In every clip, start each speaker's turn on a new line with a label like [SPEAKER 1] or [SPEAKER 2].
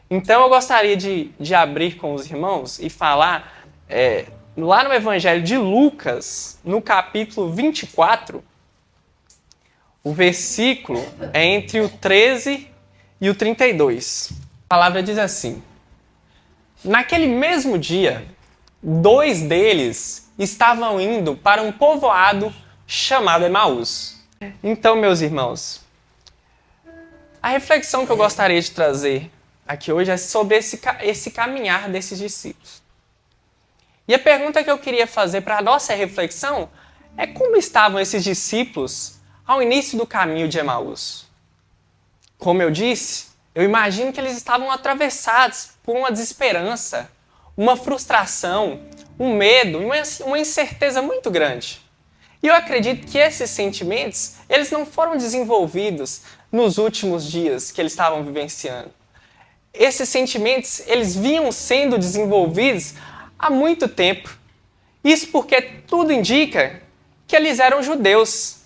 [SPEAKER 1] Então eu gostaria de abrir com os irmãos e falar lá no Evangelho de Lucas, no capítulo 24, o versículo é entre o 13 e o 32. A palavra diz assim: naquele mesmo dia, 2 deles estavam indo para um povoado chamado Emaús. Então, meus irmãos, a reflexão que eu gostaria de trazer aqui hoje é sobre esse caminhar desses discípulos. E a pergunta que eu queria fazer para a nossa reflexão é como estavam esses discípulos ao início do caminho de Emaús. Como eu disse, eu imagino que eles estavam atravessados por uma desesperança, uma frustração, um medo e uma incerteza muito grande. E eu acredito que esses sentimentos, eles não foram desenvolvidos nos últimos dias que eles estavam vivenciando. Esses sentimentos, eles vinham sendo desenvolvidos há muito tempo. Isso porque tudo indica que eles eram judeus.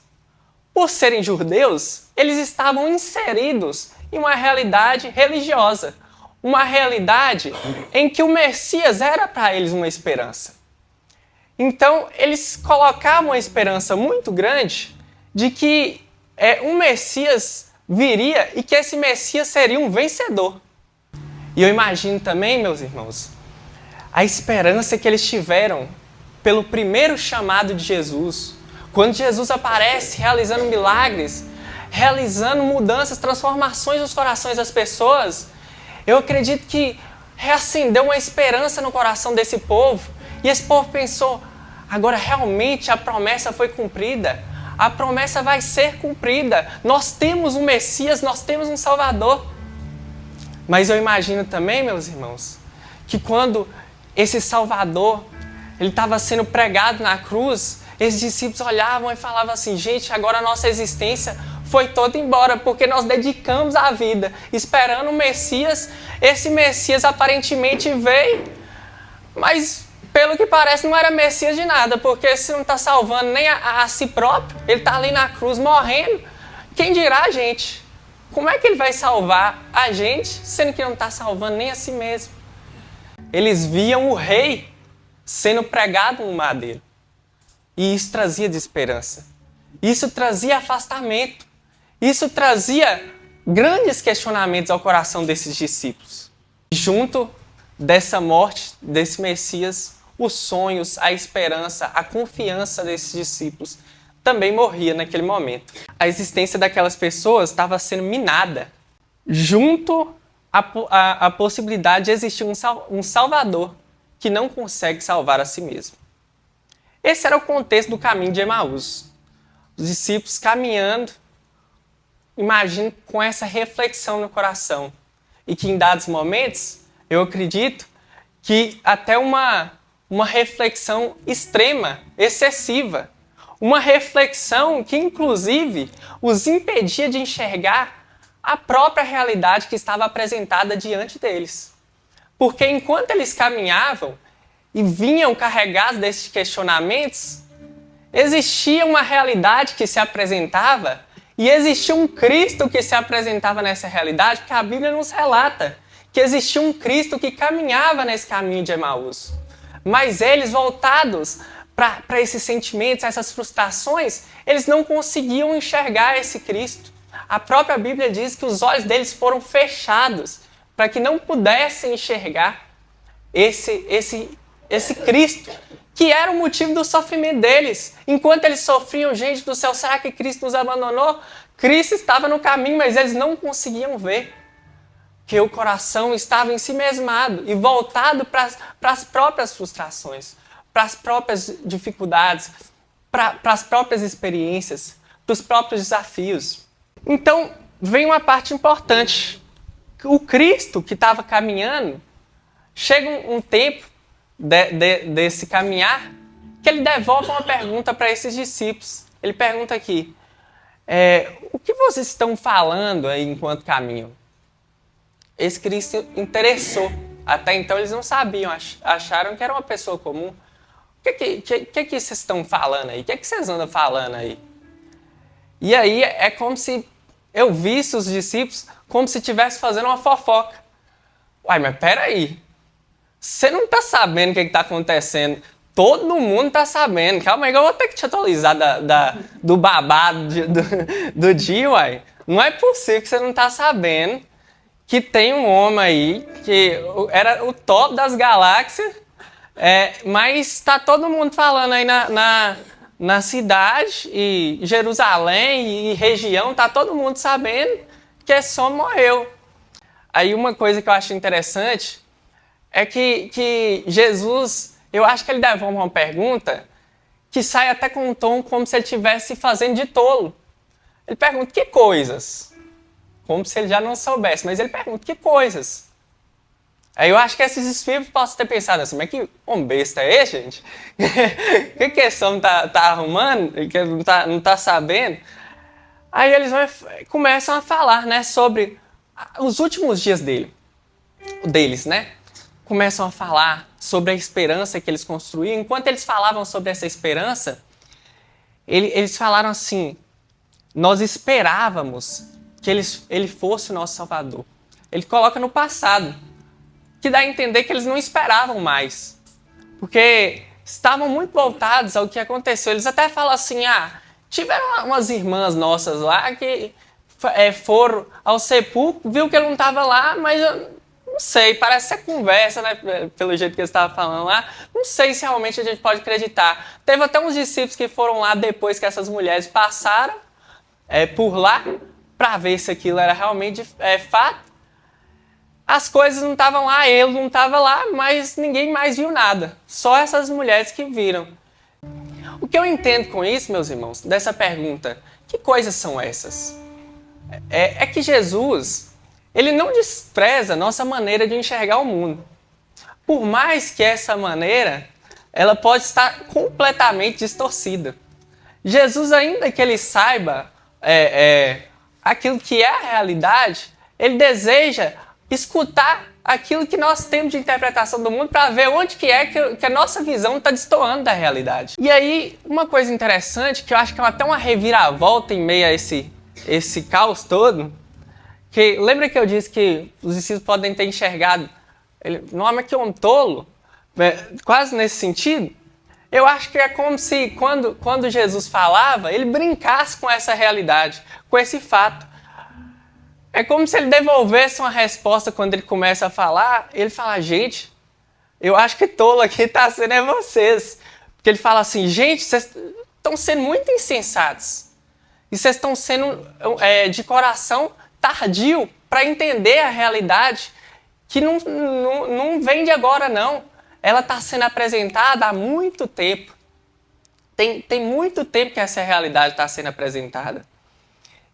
[SPEAKER 1] Por serem judeus, eles estavam inseridos em uma realidade religiosa. Uma realidade em que o Messias era para eles uma esperança. Então, eles colocavam uma esperança muito grande de que um Messias viria e que esse Messias seria um vencedor. E eu imagino também, meus irmãos, a esperança que eles tiveram pelo primeiro chamado de Jesus. Quando Jesus aparece realizando milagres, realizando mudanças, transformações nos corações das pessoas, eu acredito que reacendeu uma esperança no coração desse povo. E esse povo pensou, agora realmente a promessa foi cumprida. A promessa vai ser cumprida. Nós temos um Messias, nós temos um Salvador. Mas eu imagino também, meus irmãos, que quando esse Salvador ele estava sendo pregado na cruz, esses discípulos olhavam e falavam assim, gente, agora a nossa existência foi toda embora, porque nós dedicamos a vida esperando o Messias. Esse Messias aparentemente veio, mas pelo que parece não era Messias de nada, porque se não está salvando nem a si próprio, ele está ali na cruz morrendo, quem dirá a gente? Como é que ele vai salvar a gente, sendo que não está salvando nem a si mesmo? Eles viam o rei sendo pregado no madeiro. E isso trazia desesperança. Isso trazia afastamento. Isso trazia grandes questionamentos ao coração desses discípulos. Junto dessa morte, desse Messias, os sonhos, a esperança, a confiança desses discípulos também morria naquele momento. A existência daquelas pessoas estava sendo minada. Junto à possibilidade de existir um Salvador que não consegue salvar a si mesmo. Esse era o contexto do caminho de Emaús. Os discípulos caminhando, imagino, com essa reflexão no coração. E que em dados momentos, eu acredito que até uma reflexão extrema, excessiva. Uma reflexão que, inclusive, os impedia de enxergar a própria realidade que estava apresentada diante deles. Porque enquanto eles caminhavam e vinham carregados desses questionamentos, existia uma realidade que se apresentava e existia um Cristo que se apresentava nessa realidade, porque a Bíblia nos relata que existia um Cristo que caminhava nesse caminho de Emaús. Mas eles, voltados para esses sentimentos, essas frustrações, eles não conseguiam enxergar esse Cristo. A própria Bíblia diz que os olhos deles foram fechados para que não pudessem enxergar esse Cristo, que era o motivo do sofrimento deles. Enquanto eles sofriam, gente do céu, será que Cristo nos abandonou? Cristo estava no caminho, mas eles não conseguiam ver que o coração estava ensimesmado e voltado para as próprias frustrações, para as próprias dificuldades, para as próprias experiências, para os próprios desafios. Então, vem uma parte importante. O Cristo que estava caminhando, chega um tempo desse caminhar, que ele devolve uma pergunta para esses discípulos. Ele pergunta aqui, o que vocês estão falando aí enquanto caminham? Esse Cristo interessou. Até então eles não sabiam, acharam que era uma pessoa comum. O que vocês estão falando aí? O que vocês andam falando aí? E aí é como se eu visse os discípulos como se estivesse fazendo uma fofoca. Uai, mas peraí. Você não tá sabendo o que tá acontecendo. Todo mundo tá sabendo. Calma aí, eu vou ter que te atualizar do babado do dia, uai. Não é possível que você não tá sabendo que tem um homem aí que era o top das galáxias, mas tá todo mundo falando aí na cidade e Jerusalém e região, tá todo mundo sabendo que esse homem morreu. Aí uma coisa que eu acho interessante é que Jesus, eu acho que ele devolve uma pergunta que sai até com um tom como se ele estivesse fazendo de tolo. Ele pergunta, que coisas? Como se ele já não soubesse, mas ele pergunta, que coisas? Aí eu acho que esses espíritos possam ter pensado assim, mas que homem besta é esse, gente? que esse homem tá arrumando, que não tá sabendo? Aí eles começam a falar, né, sobre os últimos dias deles, né? Começam a falar sobre a esperança que eles construíam. Enquanto eles falavam sobre essa esperança, eles falaram assim, nós esperávamos que ele fosse o nosso Salvador. Ele coloca no passado, que dá a entender que eles não esperavam mais, porque estavam muito voltados ao que aconteceu. Eles até falam assim, tiveram umas irmãs nossas lá que foram ao sepulcro, viu que ele não estava lá, mas eu não sei, parece ser conversa, né, pelo jeito que eles estavam falando lá. Não sei se realmente a gente pode acreditar. Teve até uns discípulos que foram lá depois que essas mulheres passaram por lá, para ver se aquilo era realmente fato. As coisas não estavam lá, ele não estava lá, mas ninguém mais viu nada. Só essas mulheres que viram. O que eu entendo com isso, meus irmãos, dessa pergunta, que coisas são essas? É que Jesus, ele não despreza a nossa maneira de enxergar o mundo. Por mais que essa maneira, ela pode estar completamente distorcida. Jesus, ainda que ele saiba aquilo que é a realidade, ele deseja escutar aquilo que nós temos de interpretação do mundo para ver onde que a nossa visão está destoando da realidade. E aí, uma coisa interessante, que eu acho que é até uma reviravolta em meio a esse caos todo, que lembra que eu disse que os discípulos podem ter enxergado não é mais que um tolo, quase nesse sentido? Eu acho que é como se quando Jesus falava, ele brincasse com essa realidade, com esse fato. É como se ele devolvesse uma resposta quando ele começa a falar, ele fala, gente, eu acho que tolo aqui está sendo vocês. Porque ele fala assim, gente, vocês estão sendo muito insensatos. E vocês estão sendo de coração tardio para entender a realidade que não vem de agora, não. Ela está sendo apresentada há muito tempo. Tem muito tempo que essa realidade está sendo apresentada.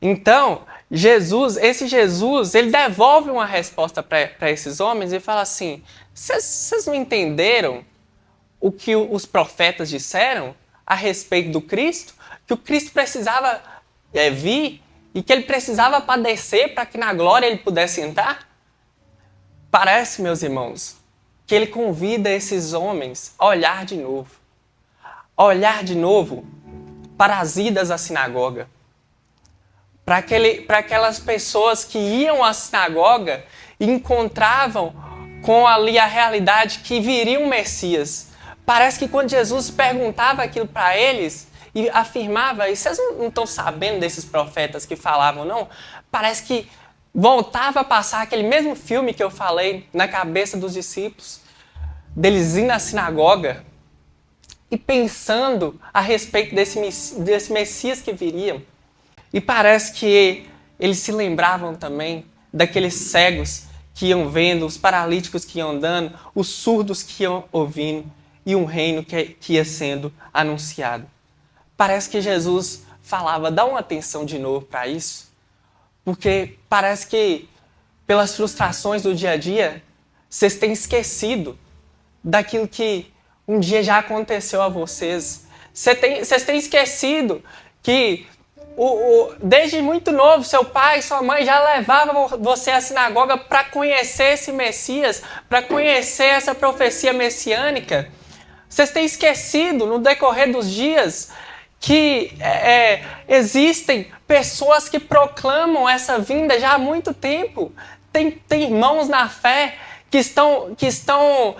[SPEAKER 1] Então, esse Jesus, ele devolve uma resposta para esses homens e fala assim, vocês não entenderam o que os profetas disseram a respeito do Cristo? Que o Cristo precisava vir e que ele precisava padecer para que na glória ele pudesse entrar? Parece, meus irmãos, que ele convida esses homens a olhar de novo. A olhar de novo para as idas à sinagoga. Para aquelas pessoas que iam à sinagoga e encontravam com ali a realidade que viria um Messias. Parece que quando Jesus perguntava aquilo para eles e afirmava, e vocês não estão sabendo desses profetas que falavam, não? Parece que voltava a passar aquele mesmo filme que eu falei na cabeça dos discípulos, deles indo à sinagoga e pensando a respeito desse Messias que viria. E parece que eles se lembravam também daqueles cegos que iam vendo, os paralíticos que iam andando, os surdos que iam ouvindo e um reino que ia sendo anunciado. Parece que Jesus falava, dá uma atenção de novo para isso, porque parece que pelas frustrações do dia a dia, vocês têm esquecido daquilo que um dia já aconteceu a vocês. Vocês têm esquecido que desde muito novo, seu pai e sua mãe já levavam você à sinagoga para conhecer esse Messias, para conhecer essa profecia messiânica. Vocês têm esquecido, no decorrer dos dias, que existem pessoas que proclamam essa vinda já há muito tempo. Tem irmãos na fé que estão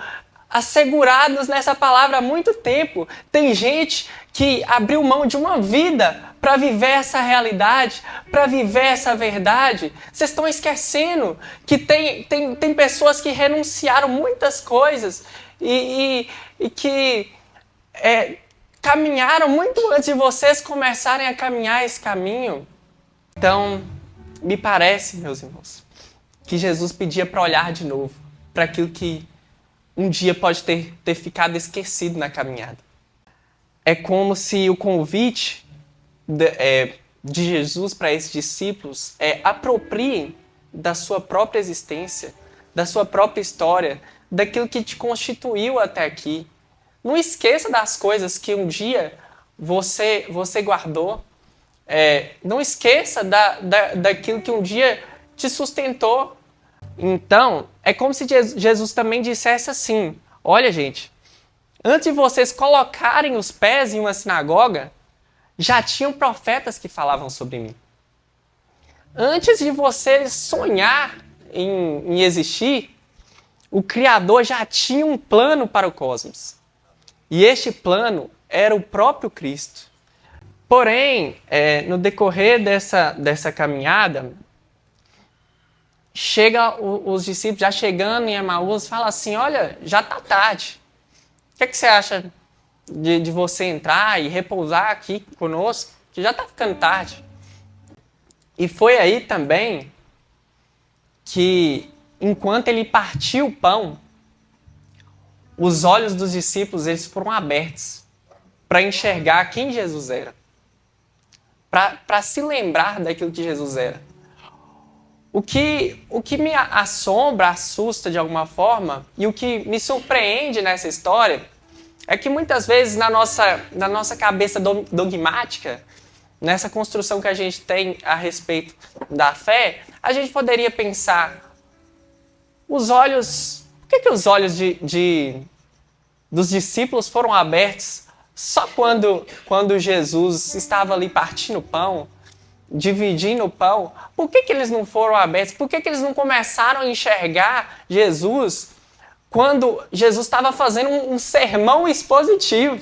[SPEAKER 1] assegurados nessa palavra há muito tempo. Tem gente que abriu mão de uma vida para viver essa realidade, para viver essa verdade. Vocês estão esquecendo que tem pessoas que renunciaram muitas coisas e que caminharam muito antes de vocês começarem a caminhar esse caminho. Então, me parece, meus irmãos, que Jesus pedia para olhar de novo para aquilo que um dia pode ter ficado esquecido na caminhada. É como se o convite de Jesus para esses discípulos apropriem da sua própria existência, da sua própria história, daquilo que te constituiu até aqui. Não esqueça das coisas que um dia você guardou. Não esqueça daquilo que um dia te sustentou. Então, é como se Jesus também dissesse assim: olha, gente, antes de vocês colocarem os pés em uma sinagoga, já tinham profetas que falavam sobre mim. Antes de vocês sonhar em existir, o Criador já tinha um plano para o cosmos. E este plano era o próprio Cristo. Porém, no decorrer dessa caminhada, os discípulos, já chegando em Emaús, falam assim: olha, já está tarde. O que você acha de você entrar e repousar aqui conosco? Que já está ficando tarde. E foi aí também que, enquanto ele partiu o pão, os olhos dos discípulos eles foram abertos para enxergar quem Jesus era, para se lembrar daquilo que Jesus era. O que me assombra, assusta de alguma forma, e o que me surpreende nessa história, é que muitas vezes na nossa cabeça dogmática, nessa construção que a gente tem a respeito da fé, a gente poderia pensar: os olhos... Por que os olhos dos discípulos foram abertos só quando Jesus estava ali partindo o pão, dividindo o pão? Por que eles não foram abertos? Por que eles não começaram a enxergar Jesus quando Jesus estava fazendo um sermão expositivo,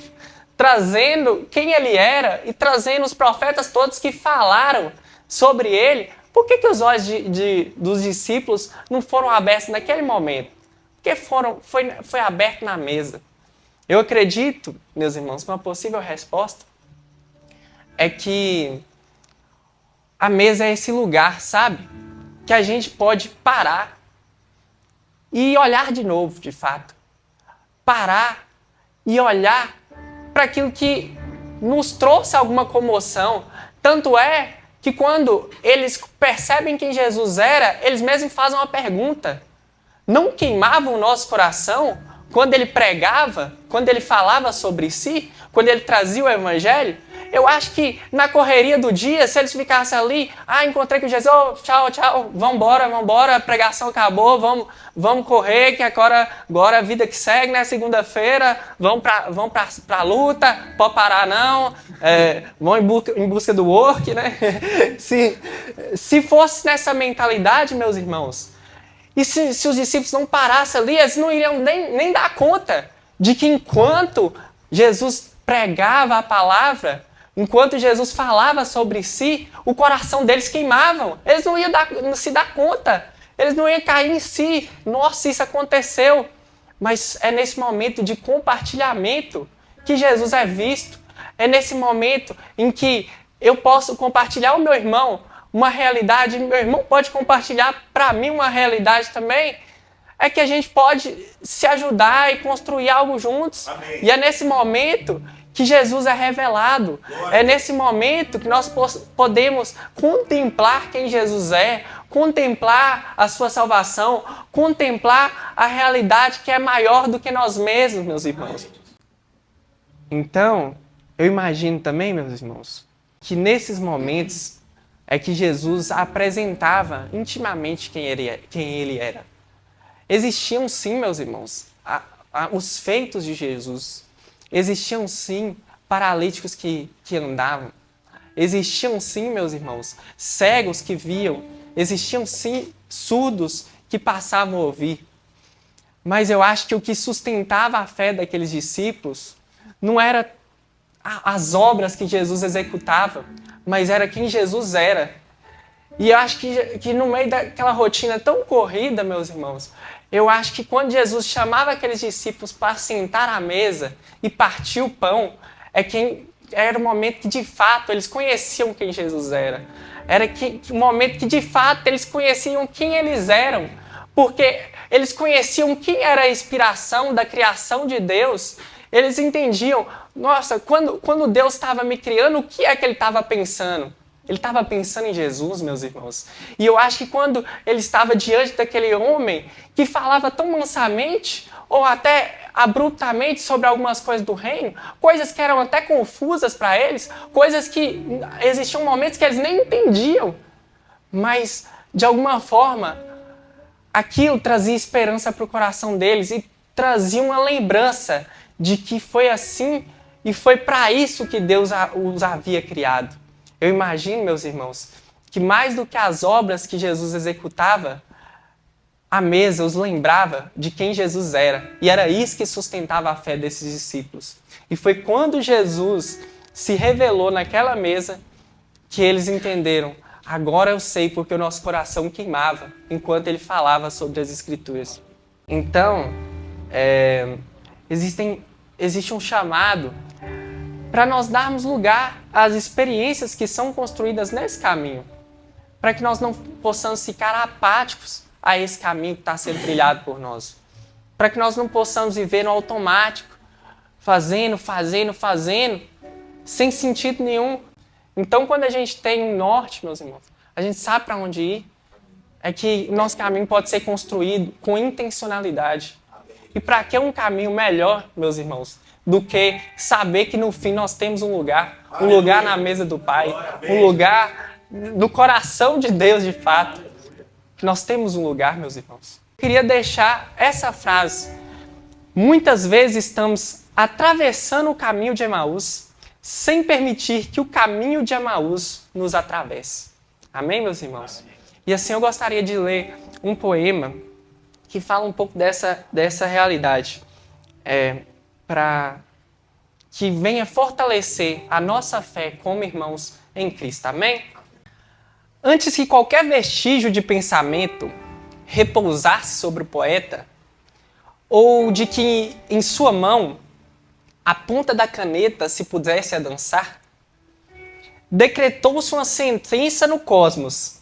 [SPEAKER 1] trazendo quem ele era e trazendo os profetas todos que falaram sobre ele? Por que os olhos dos discípulos não foram abertos naquele momento? Porque foi aberto na mesa. Eu acredito, meus irmãos, que uma possível resposta é que a mesa é esse lugar, sabe? Que a gente pode parar e olhar de novo, de fato. Parar e olhar para aquilo que nos trouxe alguma comoção. Tanto é que quando eles percebem quem Jesus era, eles mesmos fazem uma pergunta. Não queimava o nosso coração quando ele pregava, quando ele falava sobre si, quando ele trazia o evangelho? Eu acho que na correria do dia, se eles ficassem ali: encontrei com Jesus, tchau, vambora, a pregação acabou, vamos correr, que agora a vida que segue, né? Segunda-feira, vamos pra luta, pode parar não, vão em busca do work, né? Se fosse nessa mentalidade, meus irmãos, e se os discípulos não parassem ali, eles não iriam nem dar conta de que enquanto Jesus pregava a palavra, enquanto Jesus falava sobre si, o coração deles queimava. Eles não iam se dar conta. Eles não iam cair em si. Nossa, isso aconteceu. Mas é nesse momento de compartilhamento que Jesus é visto. É nesse momento em que eu posso compartilhar o meu irmão uma realidade, meu irmão pode compartilhar para mim uma realidade também, é que a gente pode se ajudar e construir algo juntos. Amém. E é nesse momento que Jesus é revelado. Glória. É nesse momento que nós podemos contemplar quem Jesus é, contemplar a sua salvação, contemplar a realidade que é maior do que nós mesmos, meus irmãos. Então, eu imagino também, meus irmãos, que nesses momentos é que Jesus apresentava intimamente quem ele era. Existiam sim, meus irmãos, os feitos de Jesus. Existiam sim paralíticos que andavam. Existiam sim, meus irmãos, cegos que viam. Existiam sim surdos que passavam a ouvir. Mas eu acho que o que sustentava a fé daqueles discípulos não era as obras que Jesus executava, mas era quem Jesus era. E eu acho que no meio daquela rotina tão corrida, meus irmãos, eu acho que quando Jesus chamava aqueles discípulos para sentar à mesa e partir o pão, era o momento que de fato eles conheciam quem Jesus era. Era o momento que de fato eles conheciam quem eles eram. Porque eles conheciam quem era a inspiração da criação de Deus. Eles entendiam, nossa, quando Deus estava me criando, o que é que ele estava pensando? Ele estava pensando em Jesus, meus irmãos. E eu acho que quando ele estava diante daquele homem que falava tão mansamente, ou até abruptamente sobre algumas coisas do reino, coisas que eram até confusas para eles, coisas que existiam momentos que eles nem entendiam, mas de alguma forma aquilo trazia esperança para o coração deles e trazia uma lembrança de que foi assim e foi para isso que Deus os havia criado. Eu imagino, meus irmãos, que mais do que as obras que Jesus executava, a mesa os lembrava de quem Jesus era. E era isso que sustentava a fé desses discípulos. E foi quando Jesus se revelou naquela mesa que eles entenderam: agora eu sei porque o nosso coração queimava enquanto ele falava sobre as Escrituras. Então, existe um chamado para nós darmos lugar às experiências que são construídas nesse caminho, para que nós não possamos ficar apáticos a esse caminho que está sendo trilhado por nós, para que nós não possamos viver no automático, fazendo, sem sentido nenhum. Então, quando a gente tem um norte, meus irmãos, a gente sabe para onde ir, é que o nosso caminho pode ser construído com intencionalidade. E para que um caminho melhor, meus irmãos, do que saber que no fim nós temos um lugar na mesa do Pai, um lugar no coração de Deus de fato, que nós temos um lugar, meus irmãos. Eu queria deixar essa frase: muitas vezes estamos atravessando o caminho de Emaús sem permitir que o caminho de Emaús nos atravesse. Amém, meus irmãos? E assim eu gostaria de ler um poema que fala um pouco dessa realidade, para que venha fortalecer a nossa fé como irmãos em Cristo. Amém? Antes que qualquer vestígio de pensamento repousasse sobre o poeta, ou de que em sua mão a ponta da caneta se pudesse adensar, decretou-se uma sentença no cosmos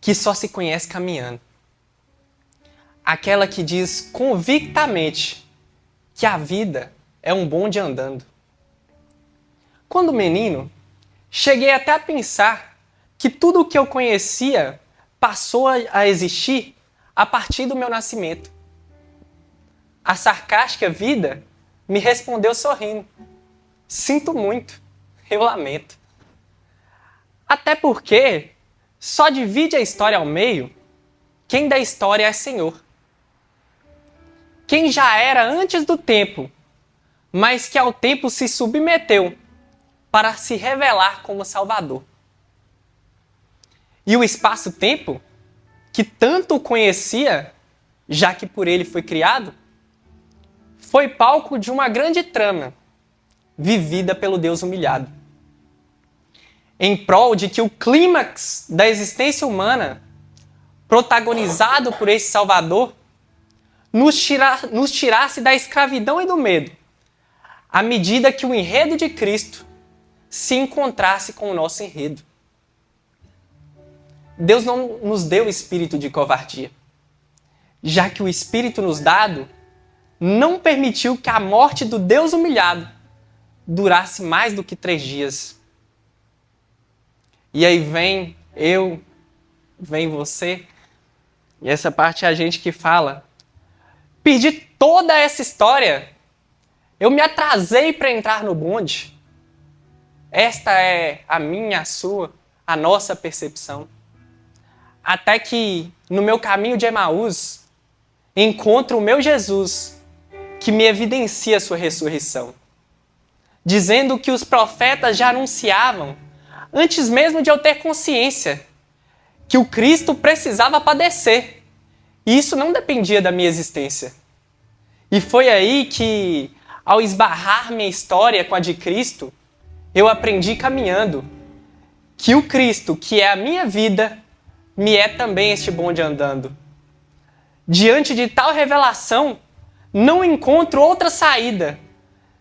[SPEAKER 1] que só se conhece caminhando. Aquela que diz convictamente que a vida é um bonde andando. Quando menino, cheguei até a pensar que tudo o que eu conhecia passou a existir a partir do meu nascimento. A sarcástica vida me respondeu sorrindo: sinto muito, eu lamento. Até porque só divide a história ao meio quem da história é senhor. Quem já era antes do tempo, mas que ao tempo se submeteu para se revelar como Salvador. E o espaço-tempo, que tanto o conhecia, já que por ele foi criado, foi palco de uma grande trama, vivida pelo Deus humilhado, em prol de que o clímax da existência humana, protagonizado por esse Salvador, nos tirasse da escravidão e do medo, à medida que o enredo de Cristo se encontrasse com o nosso enredo. Deus não nos deu espírito de covardia, já que o espírito nos dado não permitiu que a morte do Deus humilhado durasse mais do que 3 dias. E aí vem eu, vem você, e essa parte é a gente que fala: perdi toda essa história, eu me atrasei para entrar no bonde. Esta é a minha, a sua, a nossa percepção. Até que no meu caminho de Emaús encontro o meu Jesus, que me evidencia a sua ressurreição, dizendo que os profetas já anunciavam, antes mesmo de eu ter consciência, que o Cristo precisava padecer. E isso não dependia da minha existência. E foi aí que, ao esbarrar minha história com a de Cristo, eu aprendi caminhando que o Cristo, que é a minha vida, me é também este bonde andando. Diante de tal revelação, não encontro outra saída,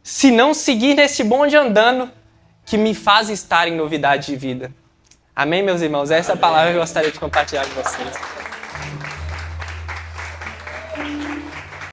[SPEAKER 1] senão seguir neste bonde andando que me faz estar em novidade de vida. Amém, meus irmãos? Essa é a palavra que eu gostaria de compartilhar com vocês.